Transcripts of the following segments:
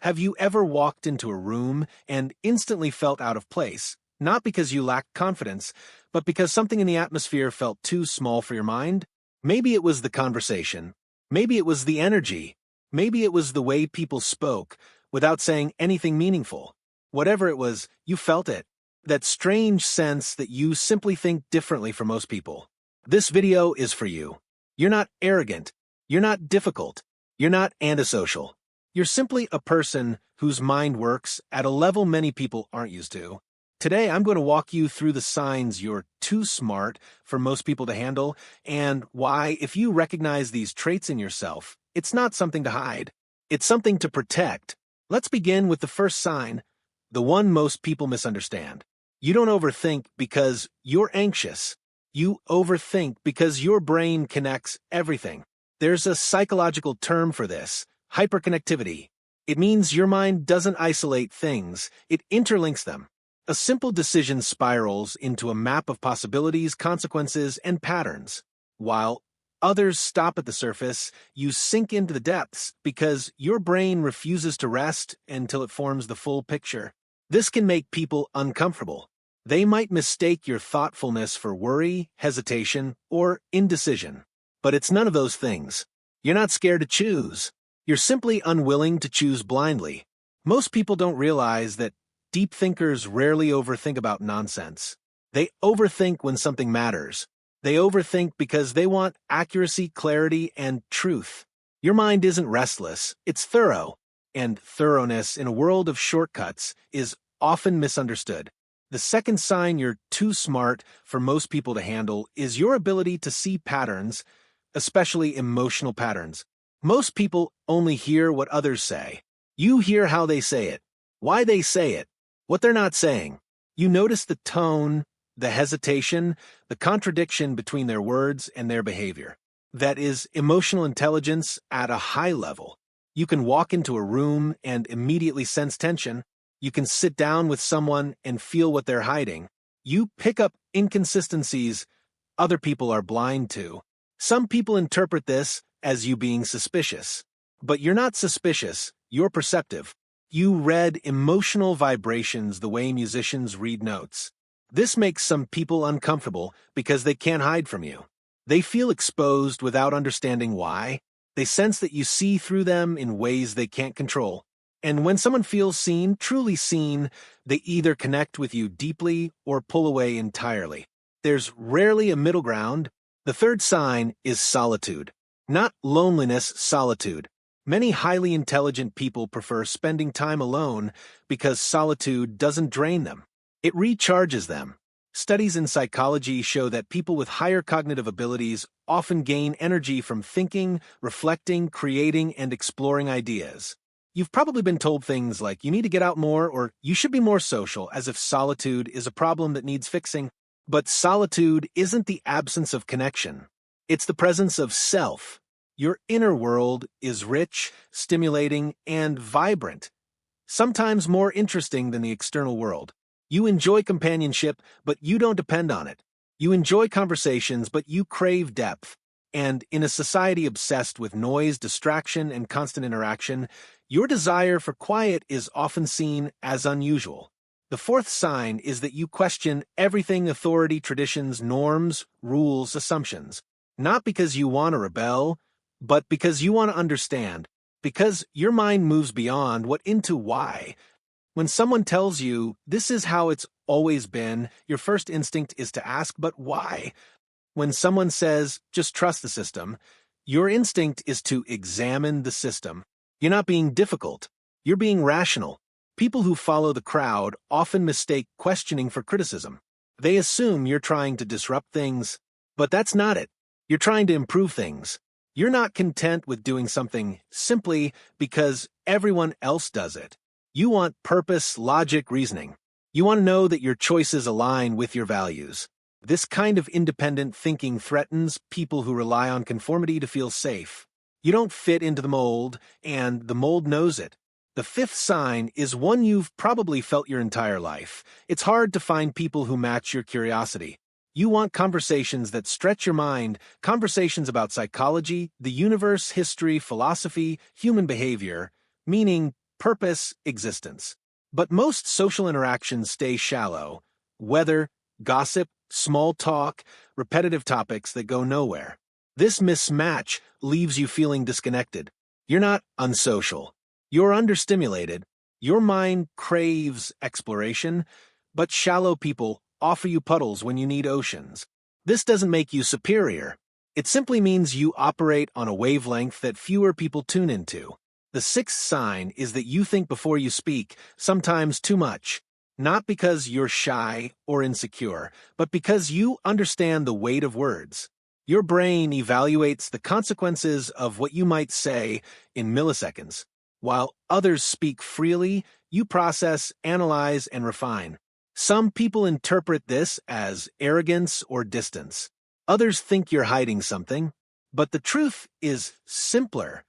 Have you ever walked into a room and instantly felt out of place, not because you lacked confidence, but because something in the atmosphere felt too small for your mind? Maybe it was the conversation. Maybe it was the energy. Maybe it was the way people spoke, without saying anything meaningful. Whatever it was, you felt it. That strange sense that you simply think differently from most people. This video is for you. You're not arrogant. You're not difficult. You're not antisocial. You're simply a person whose mind works at a level many people aren't used to. Today, I'm going to walk you through the signs you're too smart for most people to handle, and why, if you recognize these traits in yourself, it's not something to hide. It's something to protect. Let's begin with the first sign, the one most people misunderstand. You don't overthink because you're anxious. You overthink because your brain connects everything. There's a psychological term for this, hyperconnectivity. It means your mind doesn't isolate things, it interlinks them. A simple decision spirals into a map of possibilities, consequences, and patterns. While others stop at the surface, you sink into the depths because your brain refuses to rest until it forms the full picture. This can make people uncomfortable. They might mistake your thoughtfulness for worry, hesitation, or indecision. But it's none of those things. You're not scared to choose. You're simply unwilling to choose blindly. Most people don't realize that deep thinkers rarely overthink about nonsense. They overthink when something matters. They overthink because they want accuracy, clarity, and truth. Your mind isn't restless, it's thorough. And thoroughness in a world of shortcuts is often misunderstood. The second sign you're too smart for most people to handle is your ability to see patterns, especially emotional patterns. Most people only hear what others say. You hear how they say it, why they say it, what they're not saying. You notice the tone, the hesitation, the contradiction between their words and their behavior. That is emotional intelligence at a high level. You can walk into a room and immediately sense tension. You can sit down with someone and feel what they're hiding. You pick up inconsistencies other people are blind to. Some people interpret this as you being suspicious. But you're not suspicious, you're perceptive. You read emotional vibrations the way musicians read notes. This makes some people uncomfortable because they can't hide from you. They feel exposed without understanding why. They sense that you see through them in ways they can't control. And when someone feels seen, truly seen, they either connect with you deeply or pull away entirely. There's rarely a middle ground. The third sign is solitude. Not loneliness, solitude. Many highly intelligent people prefer spending time alone because solitude doesn't drain them. It recharges them. Studies in psychology show that people with higher cognitive abilities often gain energy from thinking, reflecting, creating, and exploring ideas. You've probably been told things like you need to get out more or you should be more social, as if solitude is a problem that needs fixing. But solitude isn't the absence of connection. It's the presence of self. Your inner world is rich, stimulating, and vibrant, sometimes more interesting than the external world. You enjoy companionship, but you don't depend on it. You enjoy conversations, but you crave depth. And in a society obsessed with noise, distraction, and constant interaction, your desire for quiet is often seen as unusual. The fourth sign is that you question everything authority, traditions, norms, rules, assumptions. Not because you want to rebel, but because you want to understand. Because your mind moves beyond what into why. When someone tells you, this is how it's always been, your first instinct is to ask, but why? When someone says, just trust the system, your instinct is to examine the system. You're not being difficult. You're being rational. People who follow the crowd often mistake questioning for criticism. They assume you're trying to disrupt things, but that's not it. You're trying to improve things. You're not content with doing something simply because everyone else does it. You want purpose, logic, reasoning. You want to know that your choices align with your values. This kind of independent thinking threatens people who rely on conformity to feel safe. You don't fit into the mold, and the mold knows it. The fifth sign is one you've probably felt your entire life. It's hard to find people who match your curiosity. You want conversations that stretch your mind, conversations about psychology, the universe, history, philosophy, human behavior, meaning purpose, existence. But most social interactions stay shallow. Weather, gossip, small talk, repetitive topics that go nowhere. This mismatch leaves you feeling disconnected. You're not unsocial. You're understimulated. Your mind craves exploration, but shallow people offer you puddles when you need oceans. This doesn't make you superior. It simply means you operate on a wavelength that fewer people tune into. The sixth sign is that you think before you speak, sometimes too much. Not because you're shy or insecure, but because you understand the weight of words. Your brain evaluates the consequences of what you might say in milliseconds. While others speak freely, you process, analyze, and refine. Some people interpret this as arrogance or distance. Others think you're hiding something. But the truth is simpler.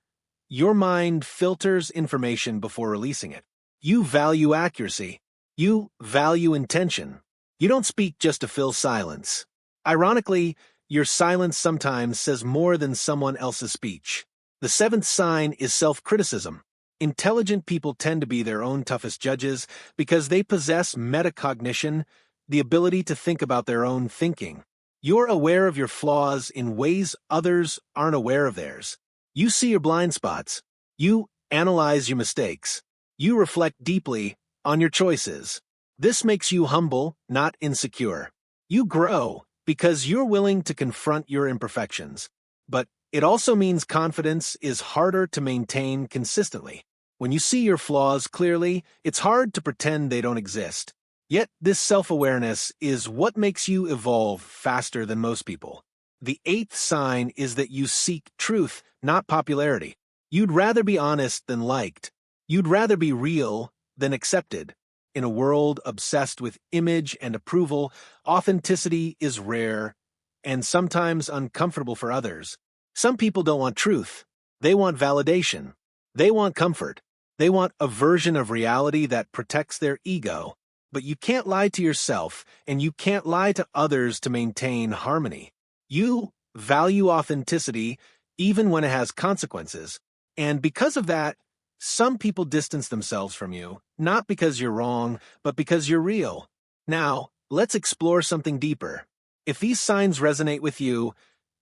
Your mind filters information before releasing it. You value accuracy. You value intention. You don't speak just to fill silence. Ironically, your silence sometimes says more than someone else's speech. The seventh sign is self-criticism. Intelligent people tend to be their own toughest judges because they possess metacognition, the ability to think about their own thinking. You're aware of your flaws in ways others aren't aware of theirs. You see your blind spots. You analyze your mistakes. You reflect deeply on your choices. This makes you humble, not insecure. You grow because you're willing to confront your imperfections. But it also means confidence is harder to maintain consistently. When you see your flaws clearly, it's hard to pretend they don't exist. Yet this self-awareness is what makes you evolve faster than most people. The eighth sign is that you seek truth, not popularity. You'd rather be honest than liked. You'd rather be real than accepted. In a world obsessed with image and approval, authenticity is rare and sometimes uncomfortable for others. Some people don't want truth. They want validation. They want comfort. They want a version of reality that protects their ego. But you can't lie to yourself, and you can't lie to others to maintain harmony. You value authenticity even when it has consequences. And because of that, some people distance themselves from you, not because you're wrong, but because you're real. Now, let's explore something deeper. If these signs resonate with you,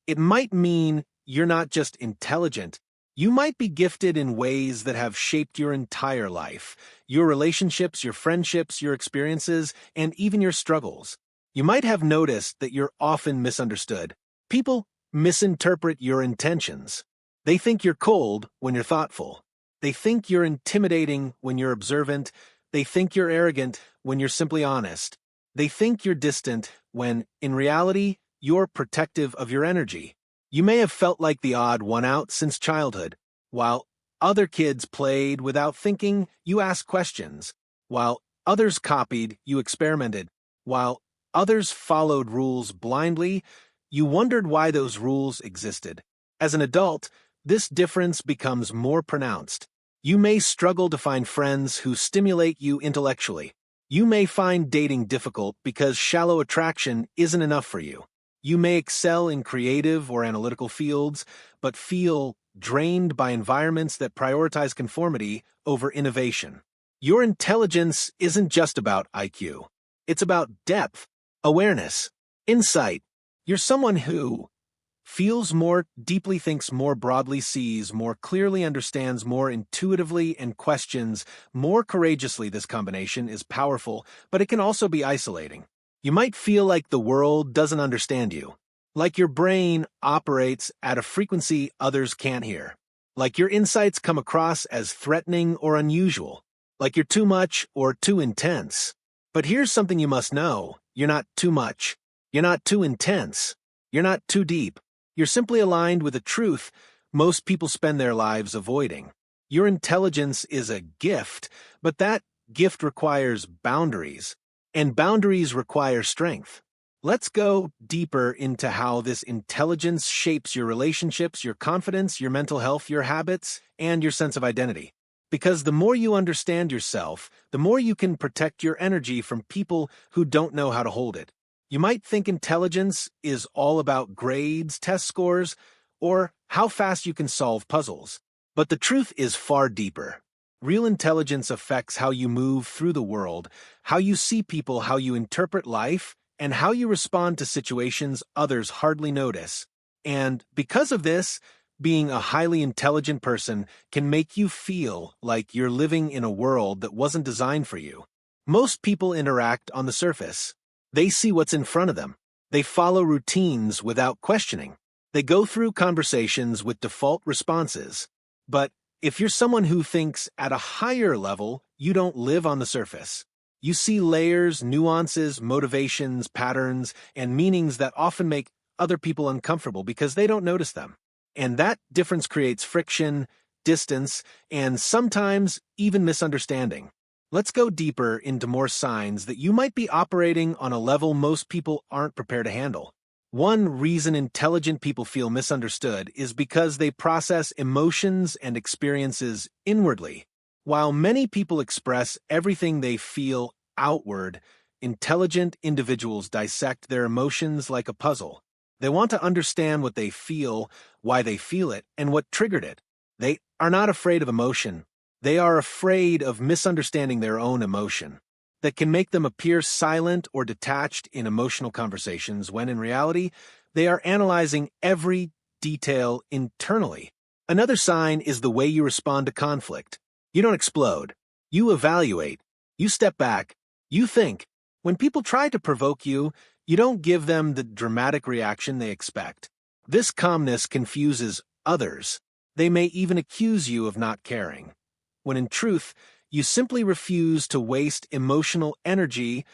it might mean you're not just intelligent. You might be gifted in ways that have shaped your entire life, your relationships, your friendships, your experiences, and even your struggles. You might have noticed that you're often misunderstood. People misinterpret your intentions. They think you're cold when you're thoughtful. They think you're intimidating when you're observant. They think you're arrogant when you're simply honest. They think you're distant when, in reality, you're protective of your energy. You may have felt like the odd one out since childhood. While other kids played without thinking, you asked questions. While others copied, you experimented. While others followed rules blindly, you wondered why those rules existed. As an adult, this difference becomes more pronounced. You may struggle to find friends who stimulate you intellectually. You may find dating difficult because shallow attraction isn't enough for you. You may excel in creative or analytical fields, but feel drained by environments that prioritize conformity over innovation. Your intelligence isn't just about IQ. It's about depth, awareness, insight. You're someone who feels more deeply, thinks more broadly, sees more clearly, understands more intuitively, and questions more courageously. This combination is powerful, but it can also be isolating. You might feel like the world doesn't understand you, like your brain operates at a frequency others can't hear, like your insights come across as threatening or unusual, like you're too much or too intense. But here's something you must know. You're not too much. You're not too intense. You're not too deep. You're simply aligned with a truth most people spend their lives avoiding. Your intelligence is a gift, but that gift requires boundaries. And boundaries require strength. Let's go deeper into how this intelligence shapes your relationships, your confidence, your mental health, your habits, and your sense of identity. Because the more you understand yourself, the more you can protect your energy from people who don't know how to hold it. You might think intelligence is all about grades, test scores, or how fast you can solve puzzles. But the truth is far deeper. Real intelligence affects how you move through the world, how you see people, how you interpret life, and how you respond to situations others hardly notice. And because of this, being a highly intelligent person can make you feel like you're living in a world that wasn't designed for you. Most people interact on the surface. They see what's in front of them. They follow routines without questioning. They go through conversations with default responses. But if you're someone who thinks at a higher level, you don't live on the surface. You see layers, nuances, motivations, patterns, and meanings that often make other people uncomfortable because they don't notice them. And that difference creates friction, distance, and sometimes even misunderstanding. Let's go deeper into more signs that you might be operating on a level most people aren't prepared to handle. One reason intelligent people feel misunderstood is because they process emotions and experiences inwardly. While many people express everything they feel outward, intelligent individuals dissect their emotions like a puzzle. They want to understand what they feel, why they feel it, and what triggered it. They are not afraid of emotion. They are afraid of misunderstanding their own emotion. That can make them appear silent or detached in emotional conversations when in reality, they are analyzing every detail internally. Another sign is the way you respond to conflict. You don't explode. You evaluate. You step back. You think. When people try to provoke you, you don't give them the dramatic reaction they expect. This calmness confuses others. They may even accuse you of not caring, when in truth, you simply refuse to waste emotional energy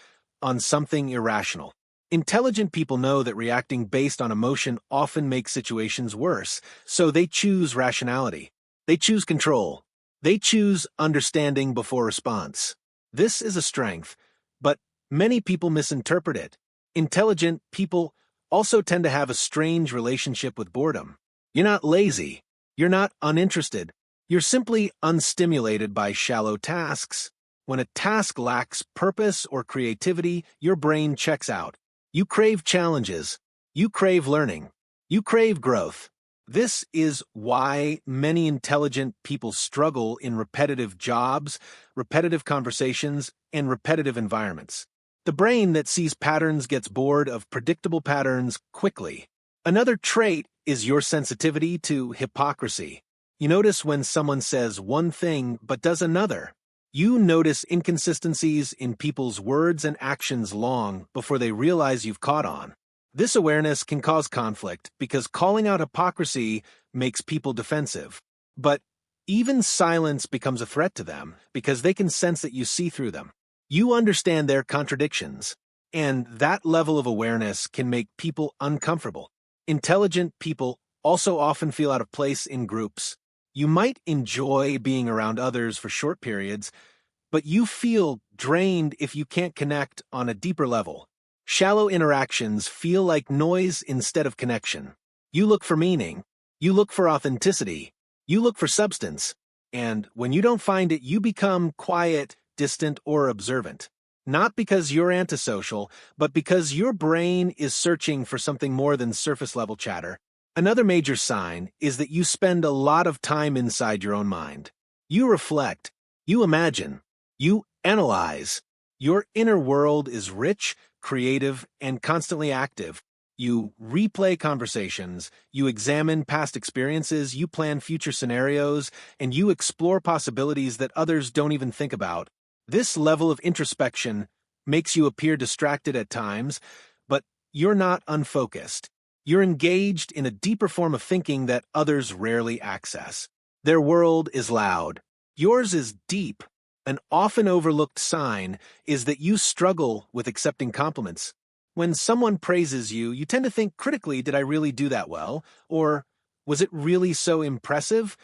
on something irrational. Intelligent people know that reacting based on emotion often makes situations worse, so they choose rationality. They choose control. They choose understanding before response. This is a strength, but many people misinterpret it. Intelligent people also tend to have a strange relationship with boredom. You're not lazy. You're not uninterested. You're simply unstimulated by shallow tasks. When a task lacks purpose or creativity, your brain checks out. You crave challenges. You crave learning. You crave growth. This is why many intelligent people struggle in repetitive jobs, repetitive conversations, and repetitive environments. The brain that sees patterns gets bored of predictable patterns quickly. Another trait is your sensitivity to hypocrisy. You notice when someone says one thing but does another. You notice inconsistencies in people's words and actions long before they realize you've caught on. This awareness can cause conflict because calling out hypocrisy makes people defensive. But even silence becomes a threat to them because they can sense that you see through them. You understand their contradictions, and that level of awareness can make people uncomfortable. Intelligent people also often feel out of place in groups. You might enjoy being around others for short periods, but you feel drained if you can't connect on a deeper level. Shallow interactions feel like noise instead of connection. You look for meaning. You look for authenticity. You look for substance. And when you don't find it, you become quiet, distant, or observant. Not because you're antisocial, but because your brain is searching for something more than surface-level chatter. Another major sign is that you spend a lot of time inside your own mind. You reflect. You imagine. You analyze. Your inner world is rich, creative, and constantly active. You replay conversations, you examine past experiences, you plan future scenarios, and you explore possibilities that others don't even think about. This level of introspection makes you appear distracted at times, but you're not unfocused. You're engaged in a deeper form of thinking that others rarely access. Their world is loud. Yours is deep. An often overlooked sign is that you struggle with accepting compliments. When someone praises you, you tend to think critically, did I really do that well? Or was it really so impressive?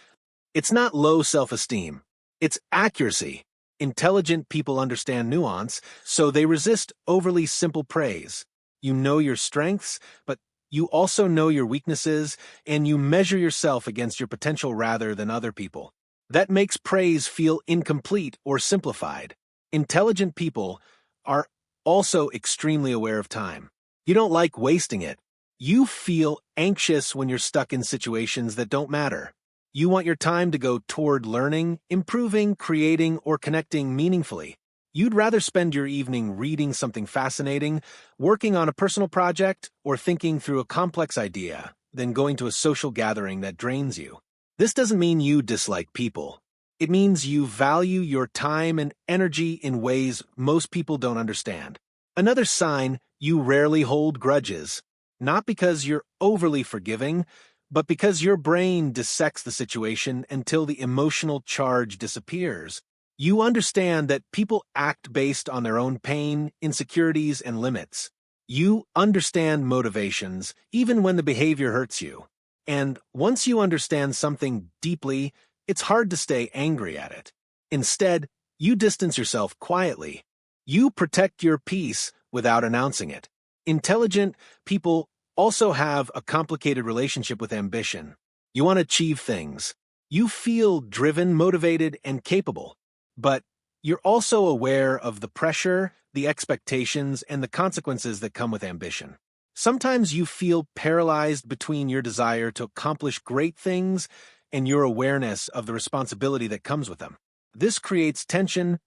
It's not low self-esteem. It's accuracy. Intelligent people understand nuance, so they resist overly simple praise. You know your strengths, but you also know your weaknesses, and you measure yourself against your potential rather than other people. That makes praise feel incomplete or simplified. Intelligent people are also extremely aware of time. You don't like wasting it. You feel anxious when you're stuck in situations that don't matter. You want your time to go toward learning, improving, creating, or connecting meaningfully. You'd rather spend your evening reading something fascinating, working on a personal project, or thinking through a complex idea than going to a social gathering that drains you. This doesn't mean you dislike people. It means you value your time and energy in ways most people don't understand. Another sign, you rarely hold grudges. Not because you're overly forgiving, but because your brain dissects the situation until the emotional charge disappears. You understand that people act based on their own pain, insecurities, and limits. You understand motivations, even when the behavior hurts you. And once you understand something deeply, it's hard to stay angry at it. Instead, you distance yourself quietly. You protect your peace without announcing it. Intelligent people also have a complicated relationship with ambition. You want to achieve things. You feel driven, motivated, and capable. But you're also aware of the pressure, the expectations, and the consequences that come with ambition. Sometimes you feel paralyzed between your desire to accomplish great things and your awareness of the responsibility that comes with them. This creates tension,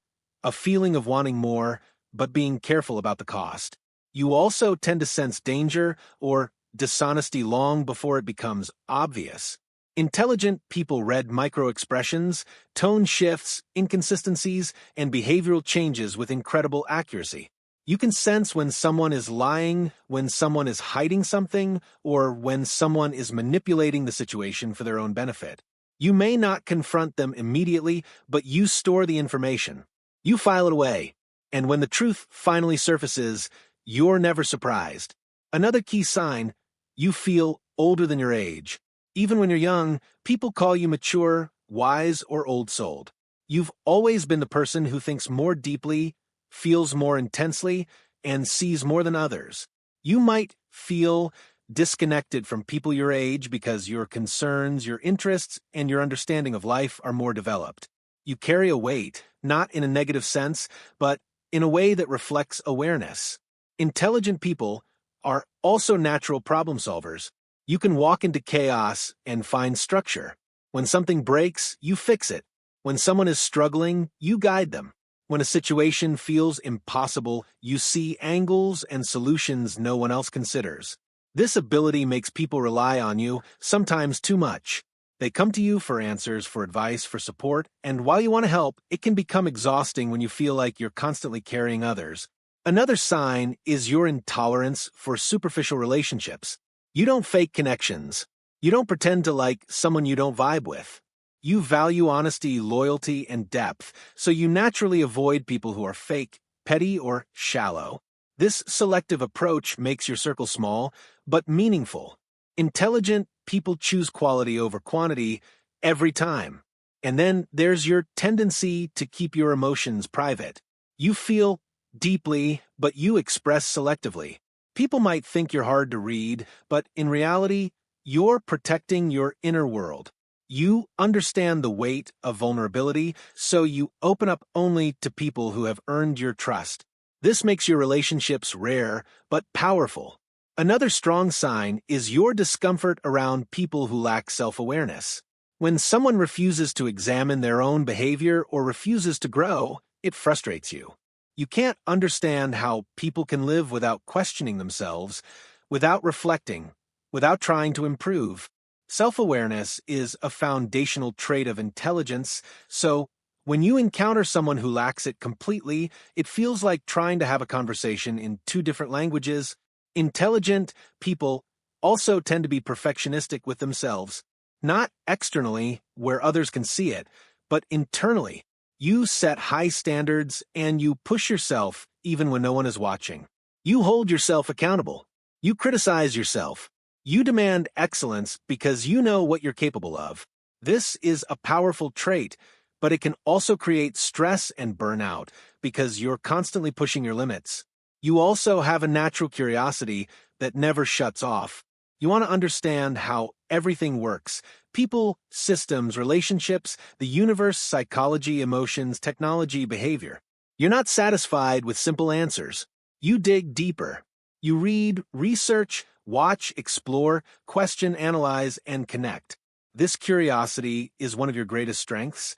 a feeling of wanting more, but being careful about the cost. You also tend to sense danger or dishonesty long before it becomes obvious. Intelligent people read micro-expressions, tone shifts, inconsistencies, and behavioral changes with incredible accuracy. You can sense when someone is lying, when someone is hiding something, or when someone is manipulating the situation for their own benefit. You may not confront them immediately, but you store the information. You file it away, and when the truth finally surfaces, you're never surprised. Another key sign, you feel older than your age. Even when you're young, people call you mature, wise, or old-souled. You've always been the person who thinks more deeply, feels more intensely, and sees more than others. You might feel disconnected from people your age because your concerns, your interests, and your understanding of life are more developed. You carry a weight, not in a negative sense, but in a way that reflects awareness. Intelligent people are also natural problem solvers. You can walk into chaos and find structure. When something breaks, you fix it. When someone is struggling, you guide them. When a situation feels impossible, you see angles and solutions no one else considers. This ability makes people rely on you, sometimes too much. They come to you for answers, for advice, for support, and while you want to help, it can become exhausting when you feel like you're constantly carrying others. Another sign is your intolerance for superficial relationships. You don't fake connections. You don't pretend to like someone you don't vibe with. You value honesty, loyalty, and depth, so you naturally avoid people who are fake, petty, or shallow. This selective approach makes your circle small, but meaningful. Intelligent people choose quality over quantity every time. And then there's your tendency to keep your emotions private. You feel deeply, but you express selectively. People might think you're hard to read, but in reality, you're protecting your inner world. You understand the weight of vulnerability, so you open up only to people who have earned your trust. This makes your relationships rare, but powerful. Another strong sign is your discomfort around people who lack self-awareness. When someone refuses to examine their own behavior or refuses to grow, it frustrates you. You can't understand how people can live without questioning themselves, without reflecting, without trying to improve. Self-awareness is a foundational trait of intelligence, so when you encounter someone who lacks it completely, it feels like trying to have a conversation in two different languages. Intelligent people also tend to be perfectionistic with themselves, not externally, where others can see it, but internally. You set high standards and you push yourself even when no one is watching. You hold yourself accountable. You criticize yourself. You demand excellence because you know what you're capable of. This is a powerful trait, but it can also create stress and burnout because you're constantly pushing your limits. You also have a natural curiosity that never shuts off. You want to understand how everything works. People, systems, relationships, the universe, psychology, emotions, technology, behavior. You're not satisfied with simple answers. You dig deeper. You read, research, watch, explore, question, analyze, and connect. This curiosity is one of your greatest strengths,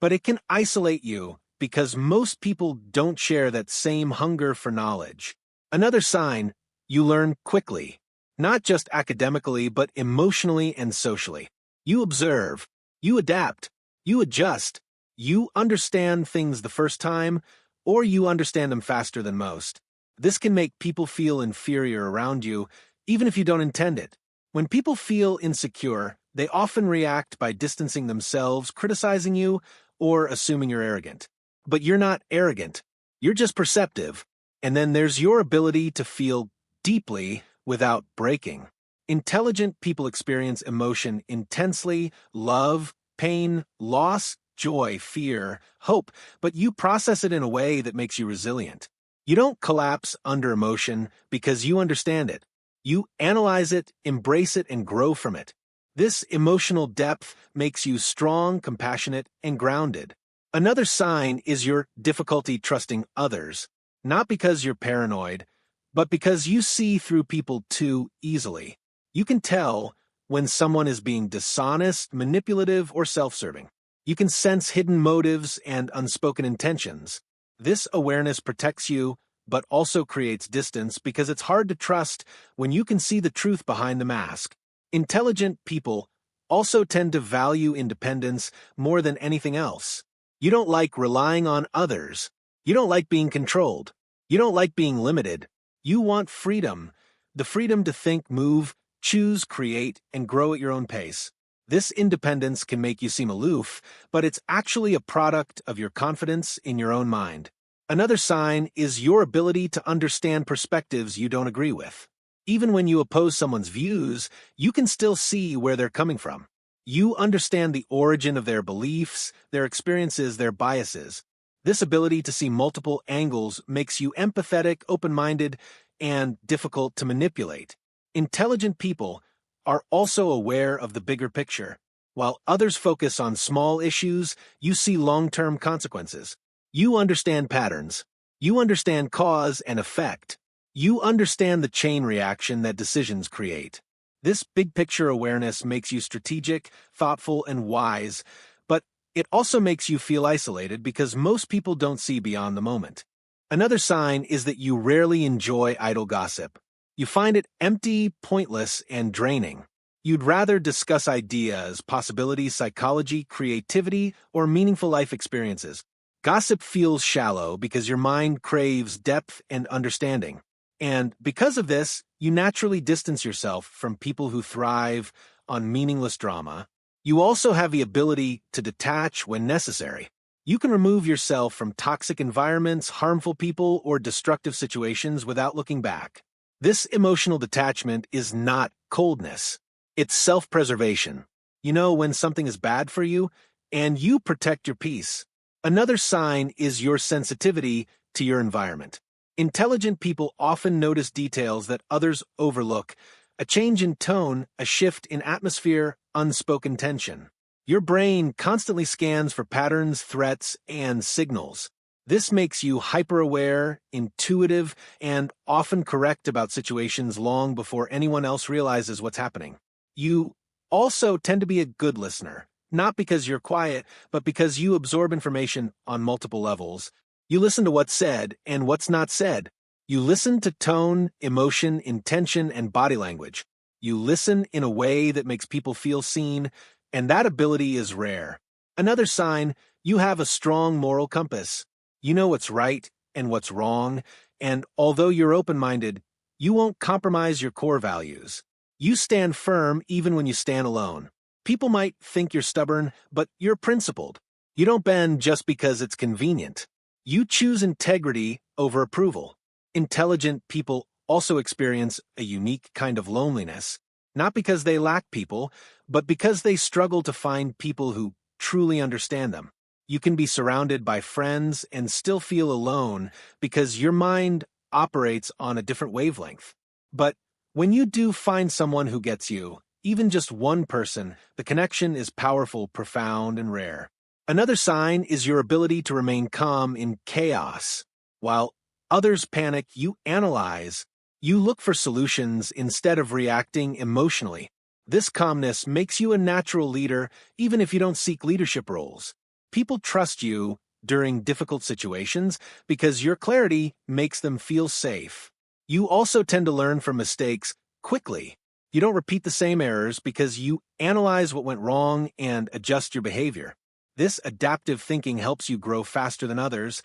but it can isolate you because most people don't share that same hunger for knowledge. Another sign, you learn quickly, not just academically, but emotionally and socially. You observe, you adapt, you adjust, you understand things the first time, or you understand them faster than most. This can make people feel inferior around you, even if you don't intend it. When people feel insecure, they often react by distancing themselves, criticizing you, or assuming you're arrogant. But you're not arrogant. You're just perceptive. And then there's your ability to feel deeply without breaking. Intelligent people experience emotion intensely: love, pain, loss, joy, fear, hope, but you process it in a way that makes you resilient. You don't collapse under emotion because you understand it. You analyze it, embrace it, and grow from it. This emotional depth makes you strong, compassionate, and grounded. Another sign is your difficulty trusting others, not because you're paranoid, but because you see through people too easily. You can tell when someone is being dishonest, manipulative, or self-serving. You can sense hidden motives and unspoken intentions. This awareness protects you, but also creates distance because it's hard to trust when you can see the truth behind the mask. Intelligent people also tend to value independence more than anything else. You don't like relying on others. You don't like being controlled. You don't like being limited. You want freedom, the freedom to think, move, choose, create, and grow at your own pace. This independence can make you seem aloof, but it's actually a product of your confidence in your own mind. Another sign is your ability to understand perspectives you don't agree with. Even when you oppose someone's views, you can still see where they're coming from. You understand the origin of their beliefs, their experiences, their biases. This ability to see multiple angles makes you empathetic, open-minded, and difficult to manipulate. Intelligent people are also aware of the bigger picture. While others focus on small issues, you see long-term consequences. You understand patterns. You understand cause and effect. You understand the chain reaction that decisions create. This big-picture awareness makes you strategic, thoughtful, and wise, but it also makes you feel isolated because most people don't see beyond the moment. Another sign is that you rarely enjoy idle gossip. You find it empty, pointless, and draining. You'd rather discuss ideas, possibilities, psychology, creativity, or meaningful life experiences. Gossip feels shallow because your mind craves depth and understanding. And because of this, you naturally distance yourself from people who thrive on meaningless drama. You also have the ability to detach when necessary. You can remove yourself from toxic environments, harmful people, or destructive situations without looking back. This emotional detachment is not coldness. It's self-preservation. You know when something is bad for you, and you protect your peace. Another sign is your sensitivity to your environment. Intelligent people often notice details that others overlook: a change in tone, a shift in atmosphere, unspoken tension. Your brain constantly scans for patterns, threats, and signals. This makes you hyper-aware, intuitive, and often correct about situations long before anyone else realizes what's happening. You also tend to be a good listener, not because you're quiet, but because you absorb information on multiple levels. You listen to what's said and what's not said. You listen to tone, emotion, intention, and body language. You listen in a way that makes people feel seen, and that ability is rare. Another sign, you have a strong moral compass. You know what's right and what's wrong, and although you're open-minded, you won't compromise your core values. You stand firm even when you stand alone. People might think you're stubborn, but you're principled. You don't bend just because it's convenient. You choose integrity over approval. Intelligent people also experience a unique kind of loneliness, not because they lack people, but because they struggle to find people who truly understand them. You can be surrounded by friends and still feel alone because your mind operates on a different wavelength. But when you do find someone who gets you, even just one person, the connection is powerful, profound, and rare. Another sign is your ability to remain calm in chaos. While others panic, you analyze. You look for solutions instead of reacting emotionally. This calmness makes you a natural leader even if you don't seek leadership roles. People trust you during difficult situations because your clarity makes them feel safe. You also tend to learn from mistakes quickly. You don't repeat the same errors because you analyze what went wrong and adjust your behavior. This adaptive thinking helps you grow faster than others,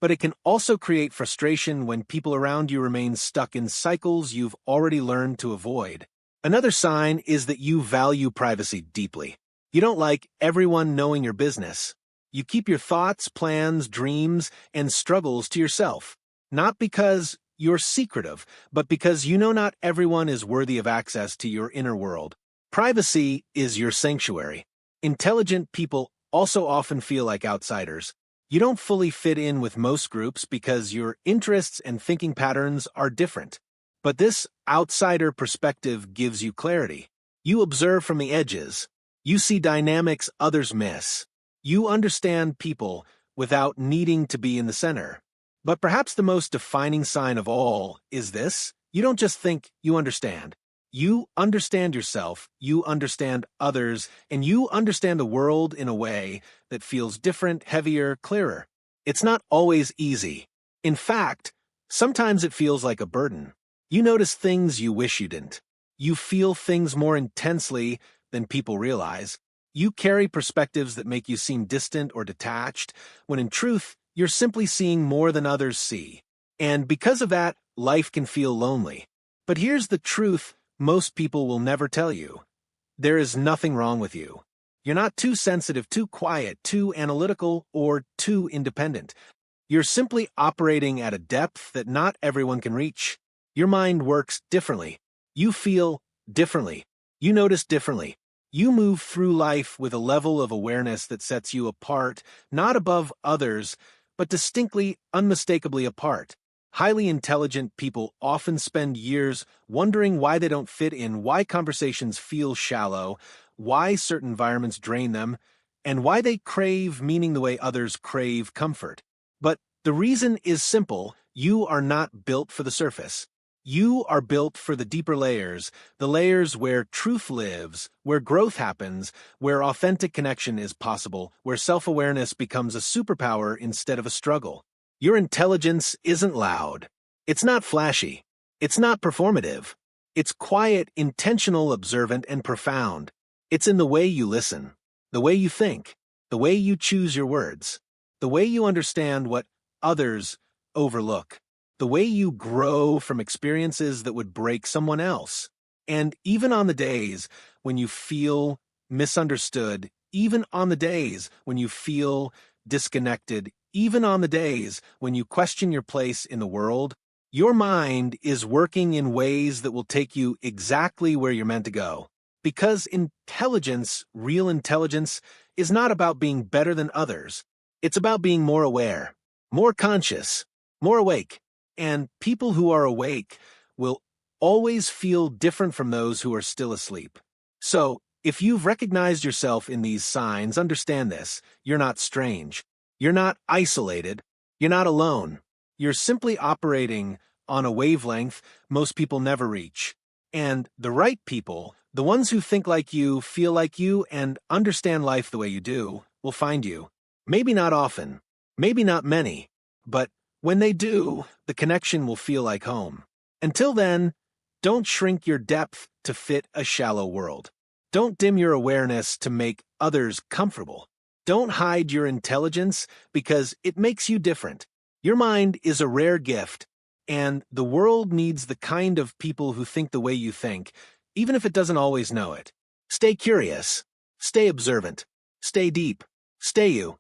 but it can also create frustration when people around you remain stuck in cycles you've already learned to avoid. Another sign is that you value privacy deeply. You don't like everyone knowing your business. You keep your thoughts, plans, dreams, and struggles to yourself, not because you're secretive, but because you know not everyone is worthy of access to your inner world. Privacy is your sanctuary. Intelligent people also often feel like outsiders. You don't fully fit in with most groups because your interests and thinking patterns are different. But this outsider perspective gives you clarity. You observe from the edges. You see dynamics others miss. You understand people without needing to be in the center. But perhaps the most defining sign of all is this: you don't just think, you understand. You understand yourself, you understand others, and you understand the world in a way that feels different, heavier, clearer. It's not always easy. In fact, sometimes it feels like a burden. You notice things you wish you didn't. You feel things more intensely than people realize. You carry perspectives that make you seem distant or detached, when in truth, you're simply seeing more than others see. And because of that, life can feel lonely. But here's the truth most people will never tell you. There is nothing wrong with you. You're not too sensitive, too quiet, too analytical, or too independent. You're simply operating at a depth that not everyone can reach. Your mind works differently. You feel differently. You notice differently. You move through life with a level of awareness that sets you apart, not above others, but distinctly, unmistakably apart. Highly intelligent people often spend years wondering why they don't fit in, why conversations feel shallow, why certain environments drain them, and why they crave meaning the way others crave comfort. But the reason is simple: you are not built for the surface. You are built for the deeper layers, the layers where truth lives, where growth happens, where authentic connection is possible, where self-awareness becomes a superpower instead of a struggle. Your intelligence isn't loud. It's not flashy. It's not performative. It's quiet, intentional, observant, and profound. It's in the way you listen, the way you think, the way you choose your words, the way you understand what others overlook, the way you grow from experiences that would break someone else. And even on the days when you feel misunderstood, even on the days when you feel disconnected, even on the days when you question your place in the world, your mind is working in ways that will take you exactly where you're meant to go. Because intelligence, real intelligence, is not about being better than others. It's about being more aware, more conscious, more awake. And people who are awake will always feel different from those who are still asleep. So, if you've recognized yourself in these signs, understand this: you're not strange. You're not isolated. You're not alone. You're simply operating on a wavelength most people never reach. And the right people, the ones who think like you, feel like you, and understand life the way you do, will find you. Maybe not often, maybe not many, but when they do, the connection will feel like home. Until then, don't shrink your depth to fit a shallow world. Don't dim your awareness to make others comfortable. Don't hide your intelligence because it makes you different. Your mind is a rare gift, and the world needs the kind of people who think the way you think, even if it doesn't always know it. Stay curious. Stay observant. Stay deep. Stay you.